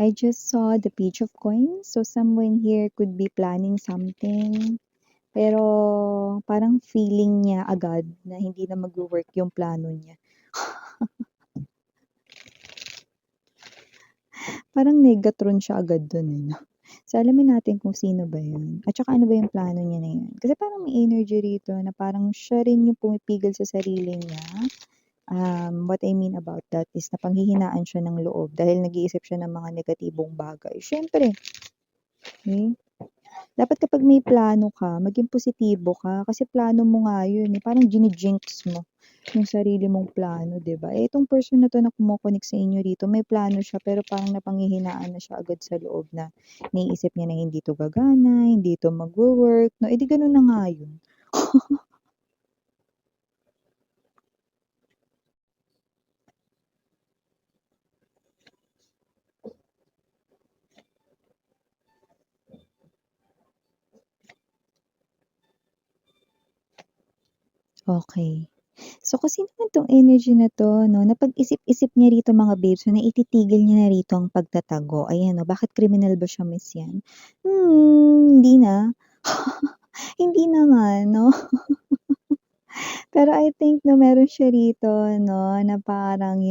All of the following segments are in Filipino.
I just saw the page of coins. So someone here could be planning something. Pero parang feeling niya agad na hindi na magwo-work yung plano niya. Parang negatron siya agad dun eh, 'no? So alamin natin kung sino ba yun at saka ano ba yung plano niya na yun. Kasi parang may energy rito na parang siya rin yung pumipigil sa sarili niya. What I mean about that is napanghihinaan siya ng loob dahil nag-iisip siya ng mga negatibong bagay. Siyempre, eh, dapat kapag may plano ka, maging positibo ka kasi plano mo nga yun eh. Parang jinijinx mo yung sarili mong plano, 'di ba? Eh, itong person na 'to na kumo-connect sa inyo rito, may plano siya pero parang napanghihinaan na siya agad sa loob na naiisip niya na hindi 'to gagana, hindi 'to magwo-work, 'no? Eh, di ganun na nga yun. Okay. So, kung sino man 'tong energy na 'to 'no, napag-isip-isip niya rito mga babes, so naititigil niya na rito ang pagtatago. Ayan 'no, bakit kriminal ba siya, miss 'yan? Hindi na. Hindi naman 'no. Pero I think na meron siya rito 'no, na parang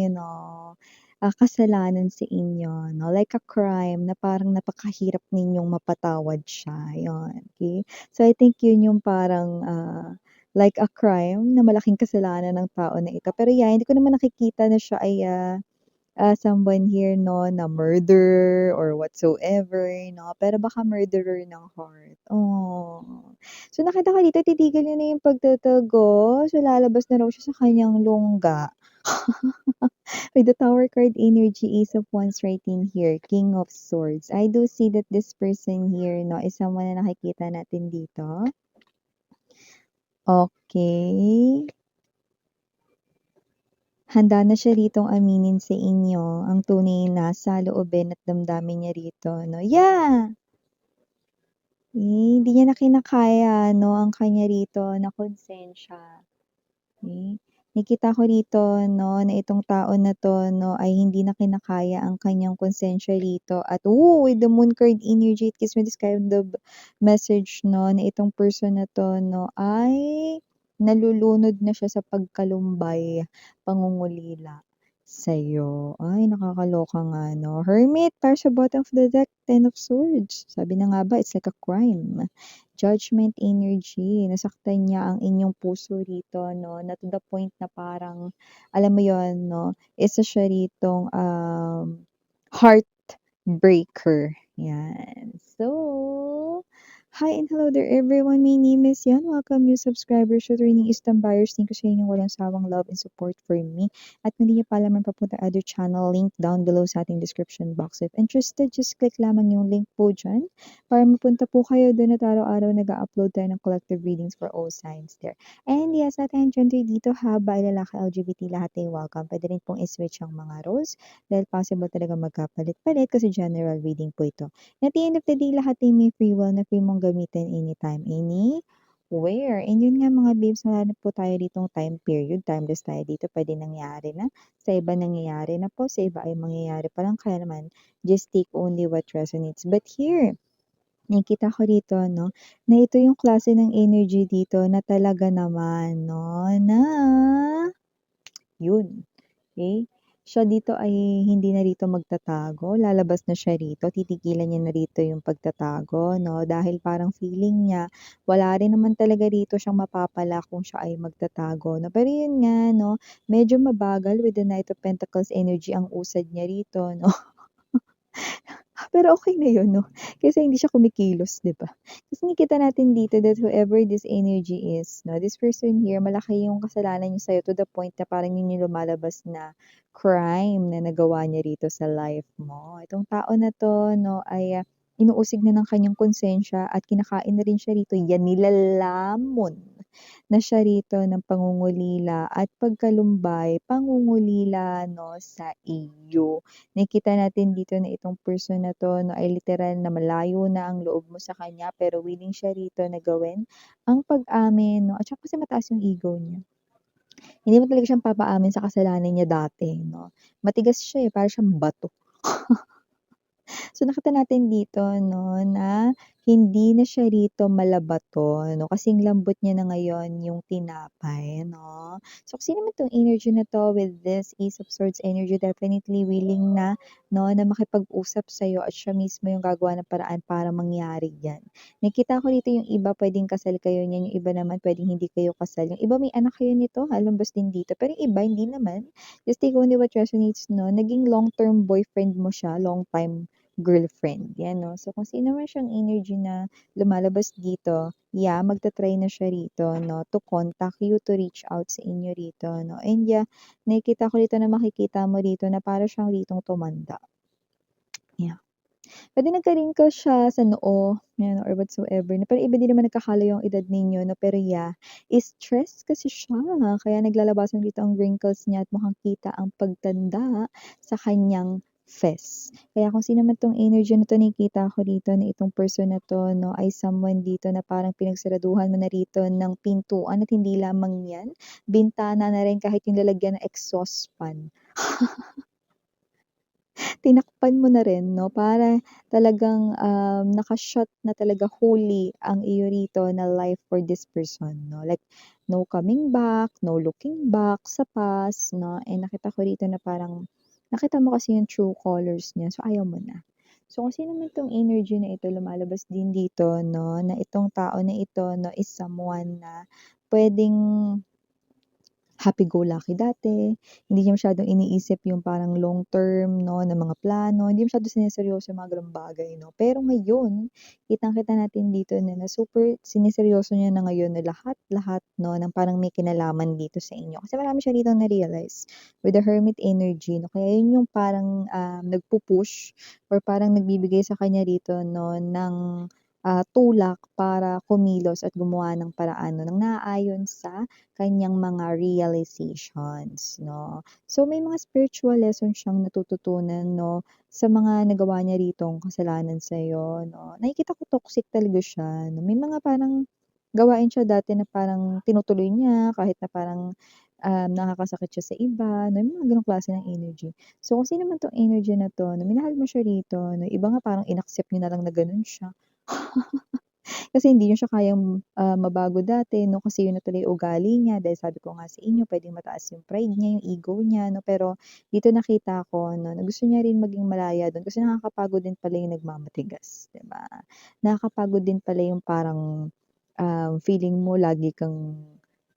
kasalanan sa inyo 'no, like a crime na parang napakahirap ninyong mapatawad siya, yun, okey. So I think yun yung parang, like a crime na malaking kasalanan ng tao na ito. Pero yeah, hindi ko naman nakikita na siya ay, someone here 'no, na murderer or whatsoever 'no, pero baka murderer ng heart, oh. So nakita ko dito titigil niya na yung pagtatago, so lalabas na raw siya sa kanyang lungga. With the Tower card energy, Ace of Wands right in here, King of Swords. I do see that this person here 'no, is someone na nakikita natin dito. Okay. Handa na siya ritong aminin sa inyo ang tunay na saloobin at damdamin niya rito 'no. Yeah! Hindi niya na kinakaya 'no, ang kanya rito na konsensya. Nakita ko rito 'no, na itong tao na 'to 'no, ay hindi na kinakaya ang kanyang konsensya rito at with the Moon card energy, it gives me this kind of message 'no, na itong person na 'to 'no, ay nalulunod na siya sa pagkalumbay, pangungulila sa'yo. Ay, nakakaloka nga 'no. Hermit, para sa bottom of the deck, Ten of Swords. Sabi na nga ba, it's like a crime. Judgment energy, nasaktan niya ang inyong puso rito 'no, na to the point na parang, alam mo yon 'no, isa siya ritong, heartbreaker, 'yan. So, hi and hello there everyone, my name is Yan, welcome new subscribers to Training Eastern Buyers. Thank you sa inyong walang sawang love and support for me. At kung di niyo pa alam ang papuntang other channel, link down below sa ating description box. If interested, just click lamang yung link po dyan para mapunta po kayo dun at araw-araw nag-a-upload tayo ng collective readings for all signs there. And yes, at ang gender dito, haba, lalaki, LGBT, lahat ay welcome. Pwede rin pong i-switch ang mga roles dahil possible talaga magkapalit-palit kasi general reading po ito. At the end of the day, lahat ay may free will na free mong gamitin anytime, anywhere. And yun nga mga babes, wala na po tayo ditong time period, timeless tayo dito, pwede nangyari na. Sa iba nangyayari na po, sa iba ay mangyayari pa lang, kaya naman, just take only what resonates. But here, nakikita ko rito 'no, na ito yung klase ng energy dito na talaga naman 'no, na yun, okey. Siya dito ay hindi na rito magtatago, lalabas na siya rito, titigilan niya na rito yung pagtatago 'no, dahil parang feeling niya wala rin naman talaga rito siyang mapapala kung siya ay magtatago 'no. Pero yun nga 'no, medyo mabagal with the Knight of Pentacles energy ang usad niya rito 'no. Pero okey na yun 'no, kasi hindi siya kumikilos, 'di ba? Kasi nakikita natin dito that whoever this energy is 'no, this person here malaki yung kasalanan niya sa'yo to the point na parang yun yung lumalabas na crime na nagawa niya rito sa life mo. Itong tao na 'to 'no ay, inuusig na ng kanyang konsensya at kinakain na rin siya rito, yan nilalamon na siya rito ng pangungulila at pagkalumbay, pangungulila 'no, sa iyo. Nakikita natin dito na itong person na 'to 'no, ay literal na malayo na ang loob mo sa kanya pero willing siya rito na gawin ang pag-amin 'no, at saka kasi mataas yung ego niya. Hindi mo talaga siyang papaamin sa kasalanan niya dati 'no. Matigas siya, para siyang bato. So, nakita natin dito 'no, na hindi na siya rito malabato 'no, kasing lambot niya na ngayon yung tinapay 'no. So, kasi naman 'tong energy na 'to with this Ace of Swords energy definitely willing na 'no, na makipag-usap sa'yo at siya mismo yung gagawa ng paraan para mangyari 'yan. Nakita ko dito yung iba puwedeng kasal kayo niyan, yung iba naman puwedeng hindi kayo kasal, yung iba may anak kayo nito, lumalabas din dito, pero yung iba hindi naman. Just take only what resonates 'no, naging long-term boyfriend mo siya, long time girlfriend, 'yan 'no. So, kung sino man siyang energy na lumalabas dito, yeah, magta-try na siya rito 'no, to contact you, to reach out sa inyo rito 'no. And yeah, nakikita ko rito na makikita mo rito na para siyang ritong tumanda, yeah. Puwede nagka-wrinkle siya sa noo, 'yan or whatsoever na pero iba din naman nagkakalayo ang edad ninyo 'no, pero yeah, stress kasi siya kaya naglalabasan dito ang wrinkles niya at mukhang kita ang pagtanda sa kanyang face. Kaya kung sino man 'tong energy na 'to nakikita ko dito na itong person na 'to 'no, ay someone dito na parang pinagsiraduhan mo na rito ng pintuan at hindi lamang 'yan, bintana na rin kahit yung lalagyan ng exhaust fan. Tinakpan mo na rin 'no, para talagang, naka-shut na talaga fully ang iyo rito na life for this person 'no, like no coming back, no looking back sa past 'no, and nakita ko rito na parang nakita mo kasi yung true colors niya, so ayaw mo na. So, kung sino man 'tong energy na ito lumalabas din dito 'no, na itong tao na ito 'no is someone na puwedeng happy-go-lucky dati, hindi niya masyadong iniisip yung parang long term 'no, na mga plano, hindi masyadong sinerseryoso yung mga gano'ng bagay 'no. Pero ngayon, kitang-kita natin dito na super sinerseryoso niya na ngayon na lahat-lahat 'no, ng parang may kinalaman dito sa inyo. Kasi marami siya ditong na-realize with the Hermit energy 'no, kaya yun yung parang, nagpu-push or parang nagbibigay sa kanya rito 'no ng, tulak para kumilos at gumawa ng paraan 'no, ng naaayon sa kanyang mga realizations 'no. So, may mga spiritual lessons siyang natututunan 'no, sa mga nagawa niya ritong kasalanan sa'yo 'no. Nakikita ko toxic talaga siya 'no, may mga parang gawain siya dati na parang tinutuloy niya kahit na parang, nakakasakit siya sa iba 'no, yung mga gano'ng klase ng energy. So, kung sino man 'tong energy na 'to 'no, minahal mo siya rito 'no, iba nga parang in-accept niyo na lang na gano'n siya. Kasi hindi niyo siya kayang, mabago dati 'no, kasi yun na tuloy ugali niya dahil sabi ko nga sa inyo puwedeng mataas yung pride niya, yung ego niya 'no, pero dito nakita ko 'no, na gusto niya rin maging malaya dun kasi nakakapagod din pala yung nagmamatigas, 'di ba? Nakakapagod din pala yung parang, feeling mo lagi kang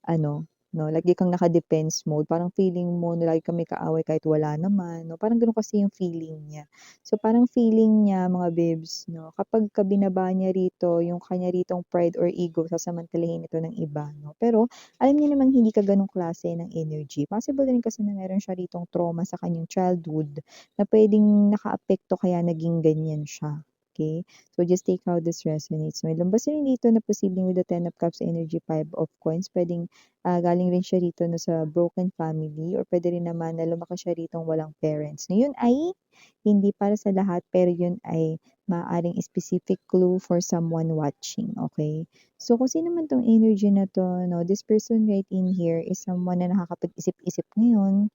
ano 'no, lagi kang naka-defense mode, parang feeling mo na lagi kang may kaaway kahit wala naman 'no, parang gano'n kasi yung feeling niya. So, parang feeling niya mga bebs 'no, kapagka binaba niya rito yung kanya ritong pride or ego sasamantalahin ito ng iba 'no. Pero alam niya namang hindi ka gano'ng klase ng energy. Possible rin kasi na meron siya ritong trauma sa kanyang childhood na puwedeng nakaapekto kaya naging ganyan siya, okey? So, just take how this resonates. May lumabas rin dito na posibleng with the Ten of Cups energy, Five of Coins, puwedeng, galing rin siya rito 'no sa broken family or puwede rin naman na lumaki siya ritong walang parents. Ngayon ay hindi para sa lahat, pero yun ay maaaring specific clue for someone watching, okay? So, kung sino man 'tong energy na 'to 'no, this person right in here is someone na nakakapag-isip-isip ngayon,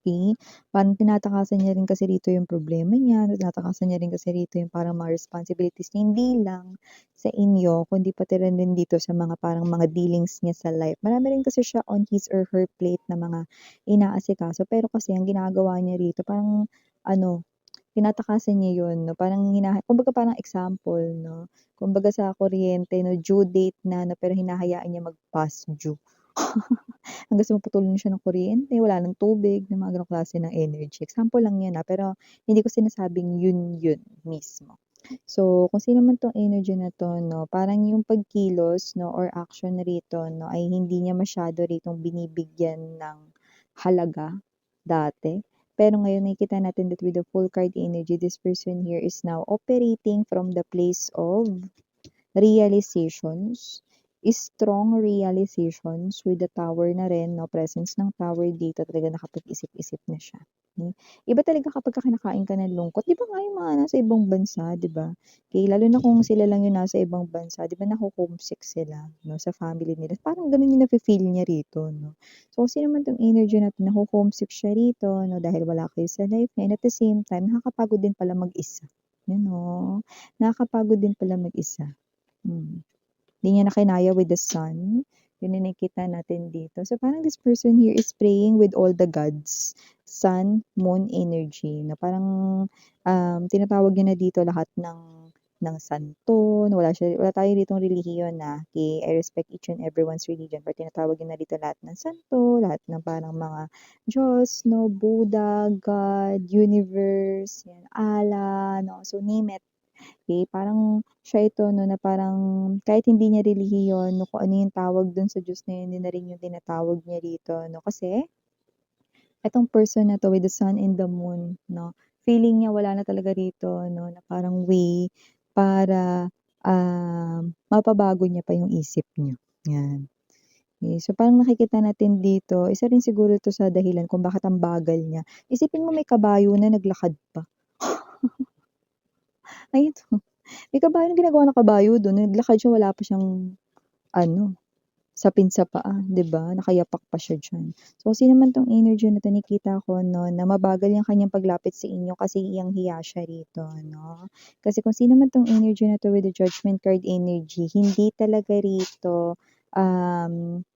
okey? Parang tinatakasan niya rin kasi rito yung problema niya, tinatakasan niya rin kasi rito yung parang mga responsibilities niya, hindi lang sa inyo kundi pati rin din dito sa mga parang mga dealings niya sa life. Marami rin kasi siya on his or her plate na mga inaasikaso, pero kasi ang ginagawa niya rito parang ano, tinatakasan niya yun 'no, parang kumbaga parang example 'no, kumbaga sa kuryente 'no, due date na 'no, pero hinahayaan niya mag-past due. Hanggang sa maputulin siya ng kuryente, wala ng tubig, ng mga gano'ng klase ng energy. Example lang 'yan, pero hindi ko sinasabing yun mismo. So, kung sino man 'tong energy na 'to 'no, parang yung pagkilos 'no or action rito 'no, ay hindi niya masyado ritong binibigyan ng halaga dati. Pero ngayon nakikita natin that with the full card energy, this person here is now operating from the place of realizations, strong realizations with the tower na rin 'no, presence ng tower dito talaga nakapag-isip-isip na siya, hmm. Iba talaga kapagka kinakain ka ng lungkot, 'di ba nga yung mga nasa ibang bansa 'di ba? Okay, lalo na kung sila lang yung nasa ibang bansa 'di ba naho-homesick sila 'no, sa family nila, parang gano'n yung nafi-feel niya rito 'no. So, kung sino man 'tong energy na 'to naho-homesick siya rito 'no, dahil wala kayo sa life niya and at the same time nakakapagod din pala mag-isa. Nakakapagod din pala mag-isa. Di niya na kinaya with the sun. Yun yung nakikita natin dito. So, parang this person here is praying with all the gods. Sun, moon energy. Na parang tinatawag niya na dito lahat ng santo. Wala tayo ditong relihiyon na. Okay? I respect each and everyone's religion. Pero tinatawag niya na dito lahat ng santo, lahat ng parang mga Diyos, no, Buddha, God, universe, yan, Allah, no. So, name it. Okay, parang siya ito 'no, na parang kahit hindi niya relihiyon 'no, kung ano yung tawag dun sa Diyos na yun, yun na rin yung tinatawag niya rito 'no. Kasi itong person na 'to with the sun and the moon 'no, feeling niya wala na talaga rito 'no, na parang way para, mapabago niya pa yung isip niya, 'yan. Okay, so parang nakikita natin dito, isa rin siguro 'to sa dahilan kung bakit ang bagal niya. Isipin mo may kabayo na naglakad pa. Ayun. May kabayo anong ginagawa ng kabayo dun, naglakad siya wala pa siyang ano, sapin sa paa, 'di ba? Nakayapak pa siya diyan. So, kasi naman 'tong energy na 'to nakita ko 'no, na mabagal yung kanyang paglapit sa inyo kasi iyang-hiya siya rito 'no. Kasi kung sino man 'tong energy na 'to with the Judgment card energy, hindi talaga rito,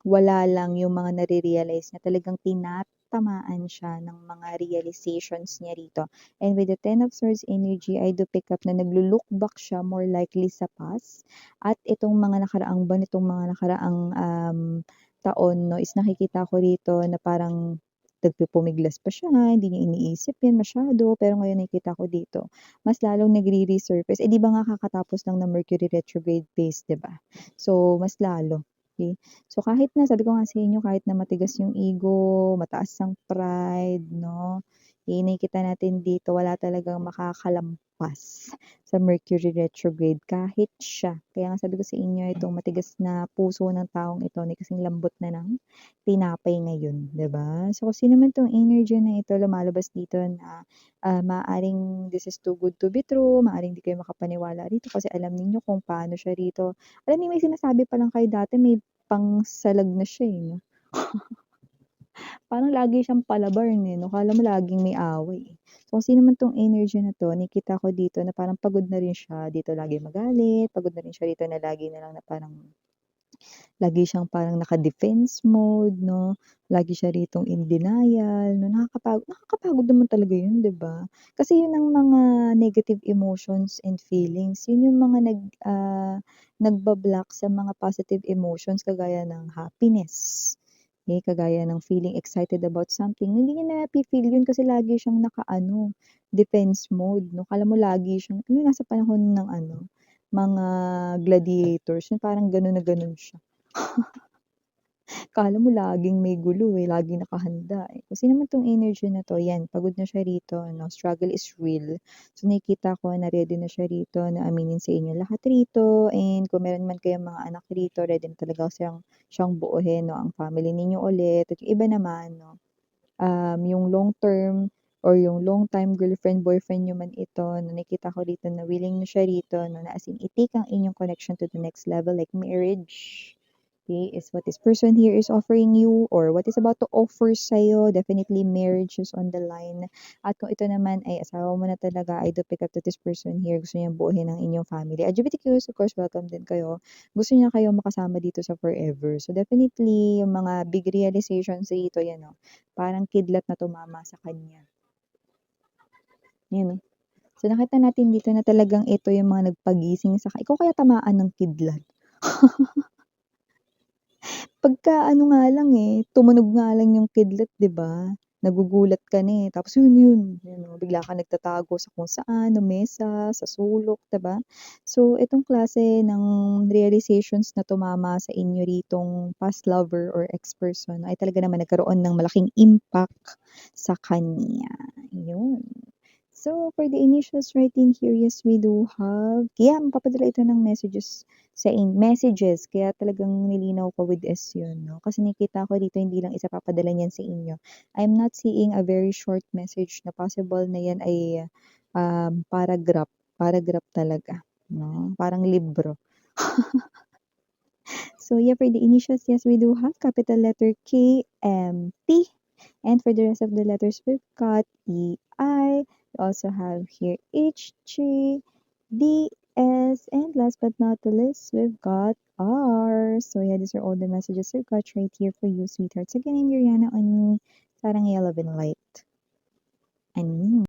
wala lang yung mga nare-realize niya, talagang tinatamaan siya ng mga realizations niya rito. And with the Ten of Swords energy, I do pick up na naglo-look back siya more likely sa past. At itong mga nakaraang buwan, itong mga nakaraang, taon 'no, is nakikita ko rito na parang nagpupumiglas pa siya, hindi niya iniisip 'yan masyado, pero ngayon nakikita ko dito, mas lalong nagre-resurface. Eh, 'di ba nga kakatapos lang ng Mercury retrograde phase, 'di ba? So, mas lalo, okey. So, kahit na sabi ko nga sa inyo, kahit na matigas yung ego, mataas ang pride 'no, eh, nakikita natin dito wala talagang makakalampas sa Mercury retrograde kahit siya. Kaya nga sabi ko sa inyo itong matigas na puso ng taong ito ni kasing lambot na ng tinapay ngayon, 'di ba? So kung sino man 'tong energy na ito lumalabas dito na maaaring this is too good to be true, maaaring di kayo makapaniwala rito kasi alam ninyo kung paano siya rito. Alam niyo may sinasabi pa lang kayo dati may pangsalag na siya, eh, 'no? Parang lagi siyang palabarn, eh, 'no, akala mo laging may away, eh. So, kung sino man 'tong energy na 'to, nakikita ko dito na parang pagod na rin siya dito lagi magalit, pagod na rin siya rito na lagi na lang na parang lagi siyang parang naka-defense mode 'no, lagi siya ritong in denial 'no, nakakapagod naman talaga 'yun, 'di ba? Kasi 'yun ang mga negative emotions and feelings, 'yun yung mga nagba-block sa mga positive emotions kagaya ng happiness. Eh, kagaya ng feeling excited about something, hindi niya nafi-feel 'yun kasi lagi siyang naka-ano, defense mode 'no. Akala mo lagi siyang yung nasa panahon ng ano, mga gladiators, yung parang gano'n na gano'n siya. Akala mo laging may gulo, eh, laging nakahanda, eh. Kung sino man 'tong energy na 'to, 'yan pagod na siya rito ano, struggle is real. So, nakikita ko na ready na siya rito na aminin sa inyo lahat rito and kung meron man kayong mga anak rito, ready na talaga siyang buuhin 'no, ang family ninyo ulit. At yung iba naman 'no, yung long term or yung long time girlfriend, boyfriend niyo man ito na nakikita ko dito na willing na siya rito 'no, na as in i-take ang inyong connection to the next level like marriage. Okay, is what this person here is offering you or what is about to offer sa'yo. Definitely marriage is on the line. At kung ito naman ay asawa mo na talaga, I do pick up to this person here. Gusto niyang buuhin ang inyong family. LGBTQs, of course, welcome din kayo. Gusto niya kayo makasama dito sa forever. So definitely, yung mga big realizations dito, yan o. Parang kidlat na tumama sa kanya. Yan o. So nakita natin dito na talagang ito yung mga nagpagising sa ikaw kaya tamaan ng kidlat. Pagka ano nga lang, eh, tumunog nga lang yung kidlat 'di ba, nagugulat ka na, eh, tapos yun, bigla kang nagtatago sa kung saan, na mesa, sa sulok 'di ba? So itong klase ng realizations na tumama sa inyo ritong past lover or ex-person ay talaga naman nagkaroon ng malaking impact sa kanya, yun. So, for the initials right in here, yes, we do have kaya mapapadala ito ng messages kaya talagang nilinaw ko with S yun 'no, kasi nakikita ko dito hindi lang isa papadala niyan sa inyo. I'm not seeing a very short message na possible na yan ay, paragraph talaga 'no, parang libro. So, yeah, for the initials, yes, we do have capital letter K, M, T, and for the rest of the letters, we've got E, I, We also have here HG, DS, and last but not the least, we've got R. So yeah, these are all the messages I've got right here for you, sweethearts. Again, I'm Yuriana on Sarang Yellow Light. And